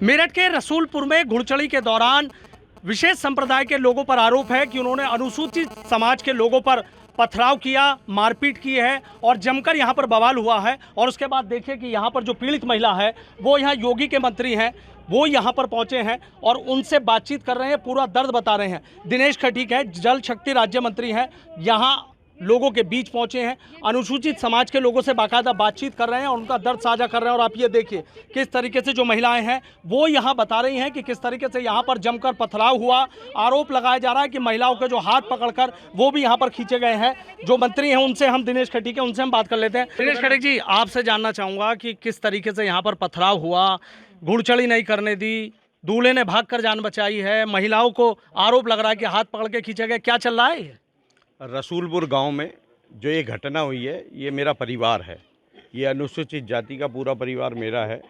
मेरठ के रसूलपुर में घुड़चढ़ी के दौरान विशेष संप्रदाय के लोगों पर आरोप है कि उन्होंने अनुसूचित समाज के लोगों पर पथराव किया, मारपीट की है और जमकर यहां पर बवाल हुआ है। और उसके बाद देखिए कि यहां पर जो पीड़ित महिला है वो यहां योगी के मंत्री हैं, वो यहां पर पहुंचे हैं और उनसे बातचीत कर रहे हैं, पूरा दर्द बता रहे हैं। दिनेश खटीक है, जल शक्ति राज्य मंत्री हैं, यहां लोगों के बीच पहुंचे हैं, अनुसूचित समाज के लोगों से बाकायदा बातचीत कर रहे हैं और उनका दर्द साझा कर रहे हैं। और आप ये देखिए किस तरीके से जो महिलाएं हैं वो यहां बता रही हैं कि किस तरीके से यहां पर जमकर पथराव हुआ। आरोप लगाया जा रहा है कि महिलाओं के जो हाथ पकड़कर वो भी यहां पर खींचे गए हैं। जो मंत्री हैं उनसे हम दिनेश खटीक है, उनसे हम बात कर लेते हैं। दिनेश खटीक जी, आपसे जानना चाहूँगा कि किस तरीके से यहाँ पर पथराव हुआ, घुड़चढ़ी नहीं करने दी, दूल्हे ने भागकर जान बचाई है, महिलाओं को आरोप लग रहा है कि हाथ पकड़ के खींचे गए, क्या चल रहा है? रसूलपुर गांव में जो ये घटना हुई है, ये मेरा परिवार है। ये अनुसूचित जाति का पूरा परिवार मेरा है।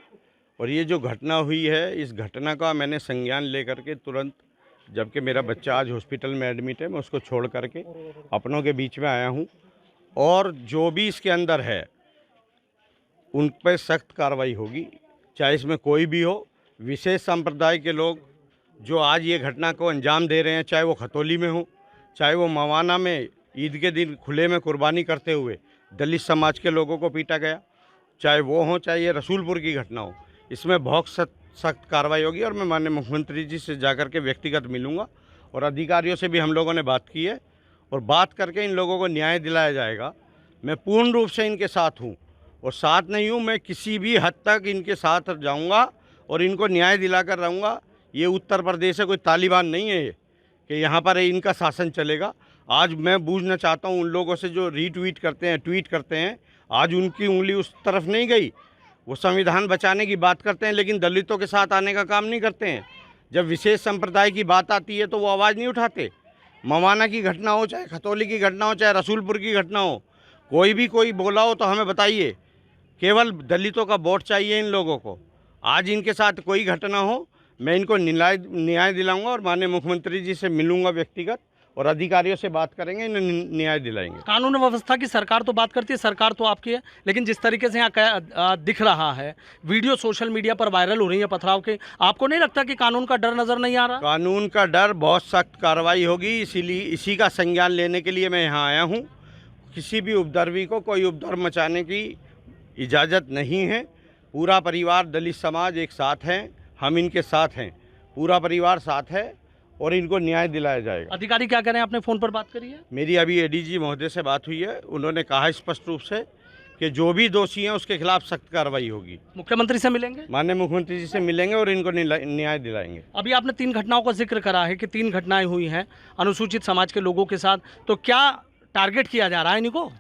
और ये जो घटना हुई है, इस घटना का मैंने संज्ञान लेकर के तुरंत, जबकि मेरा बच्चा आज हॉस्पिटल में एडमिट है, मैं उसको छोड़ करके अपनों के बीच में आया हूँ। और जो भी इसके अंदर है उन पर सख्त कार्रवाई होगी, चाहे इसमें कोई भी हो। विशेष संप्रदाय के लोग जो आज ये घटना को अंजाम दे रहे हैं, चाहे वो खतौली में हो, चाहे वो मवाना में ईद के दिन खुले में कुर्बानी करते हुए दलित समाज के लोगों को पीटा गया, चाहे वो हो, चाहे ये रसूलपुर की घटना हो, इसमें बहुत सख्त कार्रवाई होगी। और मैं माननीय मुख्यमंत्री जी से जाकर के व्यक्तिगत मिलूंगा और अधिकारियों से भी हम लोगों ने बात की है और बात करके इन लोगों को न्याय दिलाया जाएगा। मैं पूर्ण रूप से इनके साथ हूँ और साथ नहीं हूँ, मैं किसी भी हद तक इनके साथ जाऊँगा और इनको न्याय दिलाकर रहूँगा। ये उत्तर प्रदेश है, कोई तालिबान नहीं है ये कि यहाँ पर इनका शासन चलेगा। आज मैं बूझना चाहता हूँ उन लोगों से जो रीट्वीट करते हैं, ट्वीट करते हैं, आज उनकी उंगली उस तरफ नहीं गई। वो संविधान बचाने की बात करते हैं लेकिन दलितों के साथ आने का काम नहीं करते हैं। जब विशेष संप्रदाय की बात आती है तो वो आवाज़ नहीं उठाते। मवाना की घटना हो, चाहे खतौली की घटना हो, चाहे रसूलपुर की घटना हो, कोई बोला हो तो हमें बताइए। केवल दलितों का वोट चाहिए इन लोगों को। आज इनके साथ कोई घटना हो, मैं इनको न्याय दिलाऊंगा और माननीय मुख्यमंत्री जी से मिलूंगा व्यक्तिगत और अधिकारियों से बात करेंगे, इन्हें न्याय दिलाएंगे। कानून व्यवस्था की सरकार तो बात करती है, सरकार तो आपकी है, लेकिन जिस तरीके से यहाँ दिख रहा है, वीडियो सोशल मीडिया पर वायरल हो रही है पथराव के, आपको नहीं लगता कि कानून का डर नजर नहीं आ रहा? कानून का डर, बहुत सख्त कार्रवाई होगी, इसीलिए इसी का संज्ञान लेने के लिए मैं यहाँ आया हूँ। किसी भी उपद्रवी को कोई उपद्रव मचाने की इजाज़त नहीं है। पूरा परिवार दलित समाज एक साथ हैं, हम इनके साथ हैं, पूरा परिवार साथ है और इनको न्याय दिलाया जाएगा। अधिकारी क्या कह रहे हैं? आपने फ़ोन पर बात करी है? मेरी अभी एडीजी महोदय से बात हुई है, उन्होंने कहा स्पष्ट रूप से कि जो भी दोषी हैं उसके खिलाफ सख्त कार्रवाई होगी। मुख्यमंत्री से मिलेंगे? माननीय मुख्यमंत्री जी से मिलेंगे और इनको न्याय दिलाएंगे। अभी आपने 3 घटनाओं का जिक्र करा है कि 3 घटनाएं हुई हैं अनुसूचित समाज के लोगों के साथ, तो क्या टारगेट किया जा रहा है इनको?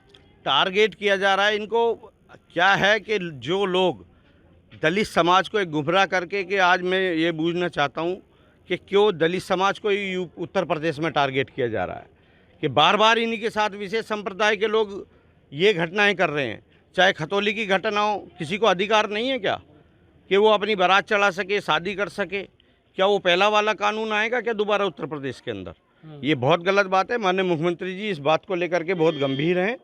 टारगेट किया जा रहा है इनको, क्या है कि जो लोग दलित समाज को एक गुमराह करके, कि आज मैं ये बूझना चाहता हूँ कि क्यों दलित समाज को उत्तर प्रदेश में टारगेट किया जा रहा है, कि बार बार इन्हीं के साथ विशेष संप्रदाय के लोग ये घटनाएं कर रहे हैं। चाहे खतौली की घटना हो, किसी को अधिकार नहीं है क्या कि वो अपनी बारात चढ़ा सके, शादी कर सके? क्या वो पहला वाला कानून आएगा क्या दोबारा उत्तर प्रदेश के अंदर? ये बहुत गलत बात है। माननीय मुख्यमंत्री जी इस बात को लेकर के बहुत गंभीर हैं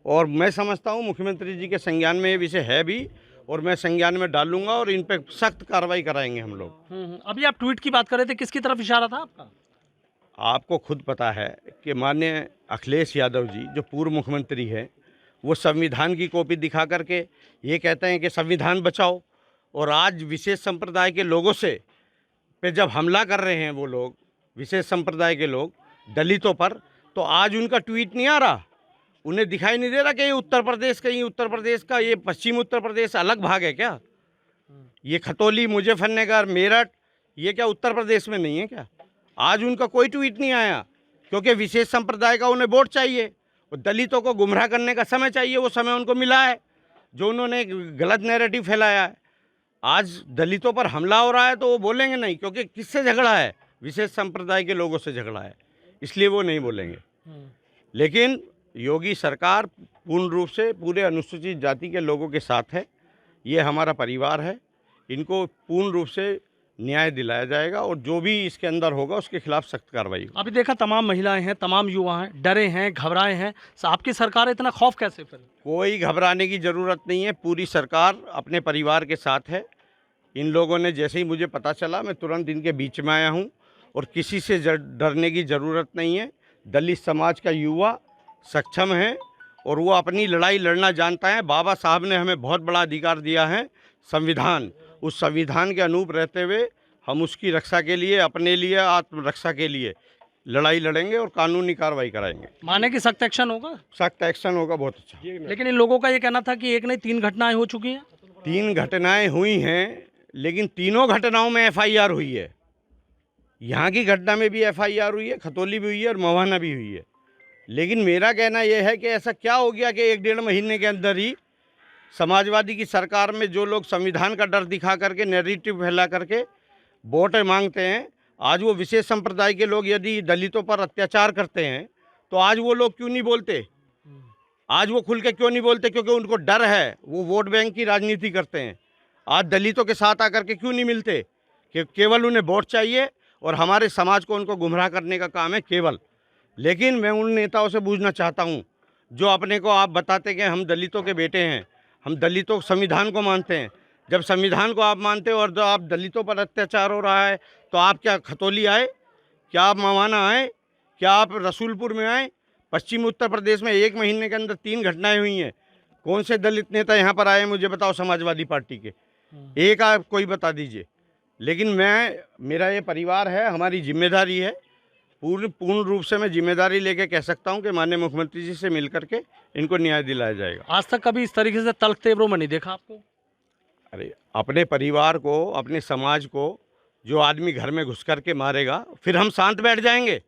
और मैं समझता हूँ मुख्यमंत्री जी के संज्ञान में ये विषय है भी और मैं संज्ञान में डालूंगा और इन पर सख्त कार्रवाई कराएंगे हम लोग। अभी आप ट्वीट की बात कर रहे थे, किसकी तरफ इशारा था आपका? आपको खुद पता है कि माननीय अखिलेश यादव जी जो पूर्व मुख्यमंत्री हैं, वो संविधान की कॉपी दिखा करके ये कहते हैं कि संविधान बचाओ, और आज विशेष संप्रदाय के लोगों से पे जब हमला कर रहे हैं वो लोग, विशेष संप्रदाय के लोग दलितों पर, तो आज उनका ट्वीट नहीं आ रहा। उन्हें दिखाई नहीं दे रहा कि ये उत्तर प्रदेश का, ये उत्तर प्रदेश का, ये पश्चिम उत्तर प्रदेश अलग भाग है क्या? ये खतौली, मुजफ्फरनगर, मेरठ, ये क्या उत्तर प्रदेश में नहीं है क्या? आज उनका कोई ट्वीट नहीं आया क्योंकि विशेष संप्रदाय का उन्हें वोट चाहिए और दलितों को गुमराह करने का समय चाहिए। वो समय उनको मिला है जो उन्होंने गलत नैरेटिव फैलाया है। आज दलितों पर हमला हो रहा है तो वो बोलेंगे नहीं, क्योंकि किससे झगड़ा है? विशेष संप्रदाय के लोगों से झगड़ा है, इसलिए वो नहीं बोलेंगे। लेकिन योगी सरकार पूर्ण रूप से पूरे अनुसूचित जाति के लोगों के साथ है। ये हमारा परिवार है, इनको पूर्ण रूप से न्याय दिलाया जाएगा और जो भी इसके अंदर होगा उसके खिलाफ सख्त कार्रवाई होगी। अभी देखा तमाम महिलाएं हैं, तमाम युवा हैं, डरे हैं, घबराए हैं, आपकी सरकार इतना खौफ कैसे? फिर कोई घबराने की ज़रूरत नहीं है, पूरी सरकार अपने परिवार के साथ है। इन लोगों ने जैसे ही मुझे पता चला मैं तुरंत इनके बीच में आया हूँ और किसी से डरने की ज़रूरत नहीं है। दलित समाज का युवा सक्षम है और वो अपनी लड़ाई लड़ना जानता है। बाबा साहब ने हमें बहुत बड़ा अधिकार दिया है, संविधान। उस संविधान के अनुरूप रहते हुए हम उसकी रक्षा के लिए, अपने लिए, आत्मरक्षा के लिए लड़ाई लड़ेंगे और कानूनी कार्रवाई कराएंगे। माने कि सख्त एक्शन होगा? सख्त एक्शन होगा, बहुत अच्छा। लेकिन इन लोगों का ये कहना था कि एक नहीं 3 घटनाएं हो चुकी हैं। 3 घटनाएं हुई हैं, लेकिन तीनों घटनाओं में FIR हुई है। यहाँ की घटना में भी FIR हुई है, खतौली भी हुई है और मवाना भी हुई है। लेकिन मेरा कहना यह है कि ऐसा क्या हो गया कि 1-1.5 महीने के अंदर ही समाजवादी की सरकार में जो लोग संविधान का डर दिखा करके, नैरेटिव फैला करके वोट मांगते हैं, आज वो विशेष संप्रदाय के लोग यदि दलितों पर अत्याचार करते हैं तो आज वो लोग क्यों नहीं बोलते? आज वो खुल के क्यों नहीं बोलते? क्योंकि उनको डर है, वो वोट बैंक की राजनीति करते हैं। आज दलितों के साथ आकर के क्यों नहीं मिलते? कि केवल उन्हें वोट चाहिए और हमारे समाज को उनको गुमराह करने का काम है केवल। लेकिन मैं उन नेताओं से पूछना चाहता हूं जो अपने को आप बताते कि हम दलितों के बेटे हैं, हम दलितों संविधान को मानते हैं। जब संविधान को आप मानते हो और जो आप दलितों पर अत्याचार हो रहा है तो आप क्या खतौली आए? क्या आप मवाना आए? क्या आप रसूलपुर में आए? पश्चिम उत्तर प्रदेश में 1 महीने के अंदर 3 घटनाएं हुई हैं। कौन से दलित नेता यहाँ पर आए मुझे बताओ समाजवादी पार्टी के? एक आप कोई बता दीजिए। लेकिन मेरा ये परिवार है, हमारी जिम्मेदारी है, पूर्ण रूप से मैं जिम्मेदारी लेके कह सकता हूँ कि माननीय मुख्यमंत्री जी से मिल करके इनको न्याय दिलाया जाएगा। आज तक कभी इस तरीके से तल्ख तेवरों में नहीं देखा आपको? अरे अपने परिवार को, अपने समाज को जो आदमी घर में घुस करके मारेगा फिर हम शांत बैठ जाएंगे?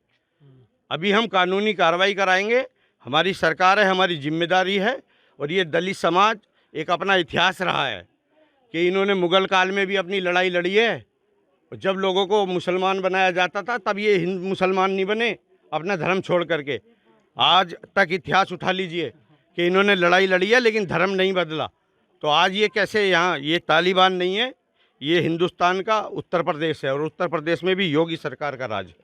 अभी हम कानूनी कार्रवाई कराएंगे। हमारी सरकार है, हमारी जिम्मेदारी है। और ये दलित समाज एक अपना इतिहास रहा है कि इन्होंने मुग़ल काल में भी अपनी लड़ाई लड़ी है। जब लोगों को मुसलमान बनाया जाता था तब ये हिंदू मुसलमान नहीं बने अपना धर्म छोड़ करके। आज तक इतिहास उठा लीजिए कि इन्होंने लड़ाई लड़ी है लेकिन धर्म नहीं बदला। तो आज ये कैसे यहाँ, ये तालिबान नहीं है, ये हिंदुस्तान का उत्तर प्रदेश है और उत्तर प्रदेश में भी योगी सरकार का राज है।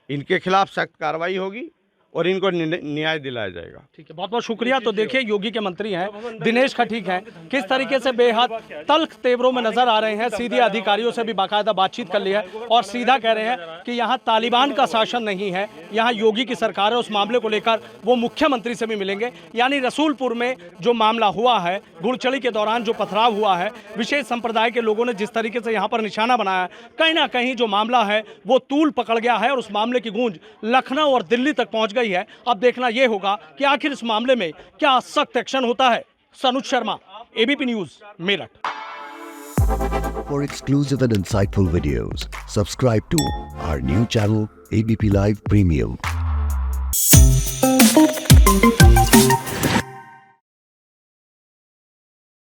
इनके खिलाफ सख्त कार्रवाई होगी और इनको न्याय दिलाया जाएगा। ठीक है, बहुत बहुत शुक्रिया। तो देखिए योगी के मंत्री हैं दिनेश खटीक हैं, किस तरीके से बेहद तल्ख तेवरों में नजर आ रहे हैं। सीधे अधिकारियों से भी बाकायदा बातचीत कर ली है और सीधा कह रहे हैं कि यहाँ तालिबान का शासन नहीं है, यहाँ योगी की सरकार है। उस मामले को लेकर वो मुख्यमंत्री से भी मिलेंगे। यानी रसूलपुर में जो मामला हुआ है, घुड़चढ़ी के दौरान जो पथराव हुआ है, विशेष संप्रदाय के लोगों ने जिस तरीके से यहाँ पर निशाना बनाया है, कहीं ना कहीं जो मामला है वो तूल पकड़ गया है और उस मामले की गूंज लखनऊ और दिल्ली तक पहुंच गई है। अब देखना यह होगा कि आखिर इस मामले में क्या सख्त एक्शन होता है। Sanuj Sharma, ABP News, Meerut. For exclusive and insightful videos, subscribe to our new channel ABP Live Premium.